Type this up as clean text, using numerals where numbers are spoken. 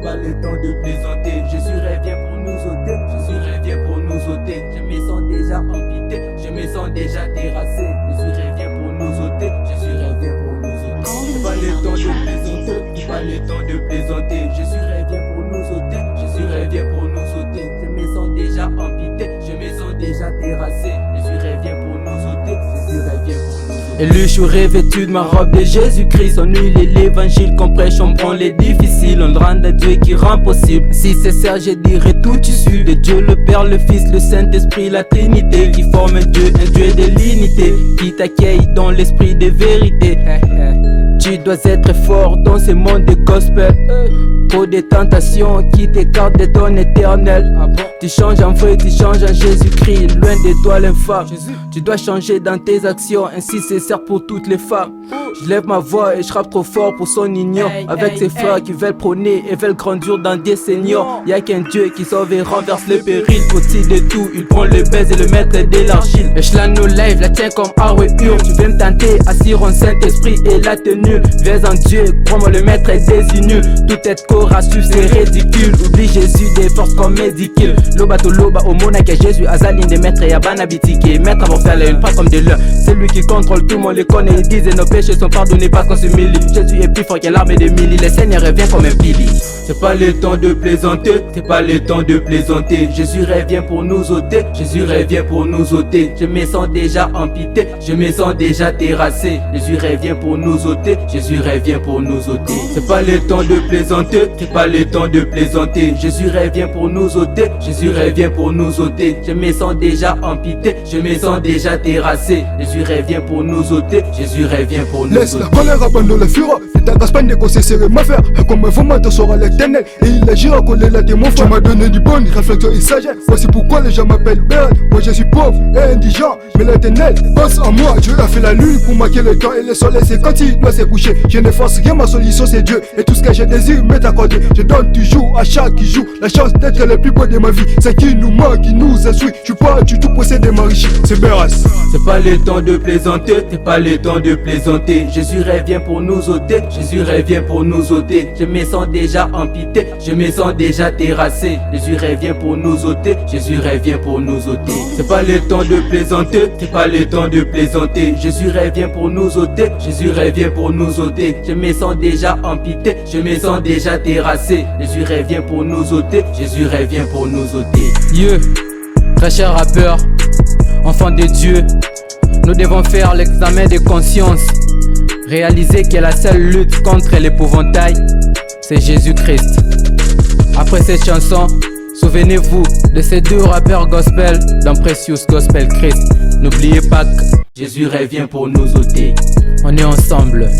pas le temps de plaisanter. Jésus revient pour nous ôter. Jésus revient pour nous ôter. Je me sens déjà amputé, je me sens déjà terrassé. Jésus revient pour nous ôter. Jésus revient pour nous ôter. C'est pas le temps de plaisanter. C'est pas le temps de plaisanter. Jésus revient pour nous ôter. Jésus revient pour nous ôter. Je me sens déjà amputé, je me sens déjà terrassé. Jésus revient pour nous ôter. Jésus revient pour nous ôter. Élu, je suis revêtu de ma robe de Jésus-Christ. On huile et l'évangile qu'on prêche, on prend les difficiles. On le rend à Dieu qui rend possible. Si c'est ça, je dirais tout issu de Dieu, le Père, le Fils, le Saint-Esprit, la Trinité, qui forme un Dieu de l'unité, qui t'accueille dans l'esprit de vérité. Tu dois être fort dans ce monde de gospel. Trop de tentations qui t'écartent de ton éternel. Tu changes en vrai, tu changes en Jésus-Christ. Loin de toi l'infâme. Tu dois changer dans tes actions. Ainsi c'est certes pour toutes les femmes. Je lève ma voix et je rappe trop fort pour son union. Avec ses frères qui veulent prôner et veulent grandir dans des seigneurs. Y'a qu'un Dieu qui sauve et renverse le péril. Au-dessus de tout, il prend le baise et le maître de l'argile. Echelon no live, la tient comme Harvey Hur. Tu veux me tenter, assire en Saint-Esprit et la tenue. Viens en Dieu, crois-moi le maître est désigné. Tout être corps à suivre c'est ridicule. Oublie Jésus des forces comme médicule. Loba to loba au monarque Jésus Azaline des maîtres et Abana bitike. Maître avant faire une pas comme de l'heure. C'est lui qui contrôle tout le monde les connaît. Ils disent et nos péchés sont pardonnés parce qu'on s'humilie. Jésus est plus fort qu'un l'armée des milliers. Le Seigneur revient comme un pili. C'est pas le temps de plaisanter, c'est pas le temps de plaisanter. Jésus revient pour nous ôter, Jésus revient pour nous ôter. Je me sens déjà amputé, je me sens déjà terrassé. Jésus revient pour nous ôter, Jésus revient pour nous ôter. C'est pas le temps de plaisanter, c'est pas le temps de plaisanter. Jésus revient pour nous ôter, Jésus revient pour nous ôter. Je me sens déjà amputé, je me sens déjà terrassé. Jésus revient pour nous ôter, Jésus revient pour nous ôter. Laisse la colère abandonner la fureur. Et ta gaspille négocier serrer ma faire. Comme un vraiment te sera l'éternel. Et il agira coller la démon. Tu m'as donné du bon, réflexion et sagesse. Voici pourquoi les gens m'appellent Béat. Moi je suis pauvre et indigent. Mais l'éternel pense en moi. Dieu a fait la lune pour marquer le temps et le soleil. C'est quand il doit se coucher. Je ne force rien, ma solution c'est Dieu. Et tout ce que je désire m'est accordé. Je donne toujours à chaque qui joue la chance d'être le plus beau de ma vie. C'est qui nous manque, qui nous instruit. Je suis pas du tout possédé ma richesse. C'est Béat. C'est pas le temps de plaisanter, c'est pas le temps de plaisanter. Jésus revient pour nous ôter, Jésus revient pour nous ôter. Je me sens déjà amputé, je me sens déjà terrassé. Jésus revient pour nous ôter, Jésus revient pour nous ôter. C'est pas le temps de plaisanter, c'est pas le temps de plaisanter. Jésus revient pour nous ôter, Jésus revient pour nous ôter. Je me sens déjà amputé, je me sens déjà terrassé. Jésus revient pour nous ôter, Jésus revient pour nous ôter. Yeah, très cher rappeur, enfant de Dieu, nous devons faire l'examen de conscience. Réaliser que la seule lutte contre l'épouvantail, c'est Jésus-Christ. Après cette chanson, souvenez-vous de ces deux rappeurs gospel dans Precious Gospel Christ. N'oubliez pas que Jésus revient pour nous ôter. on est ensemble.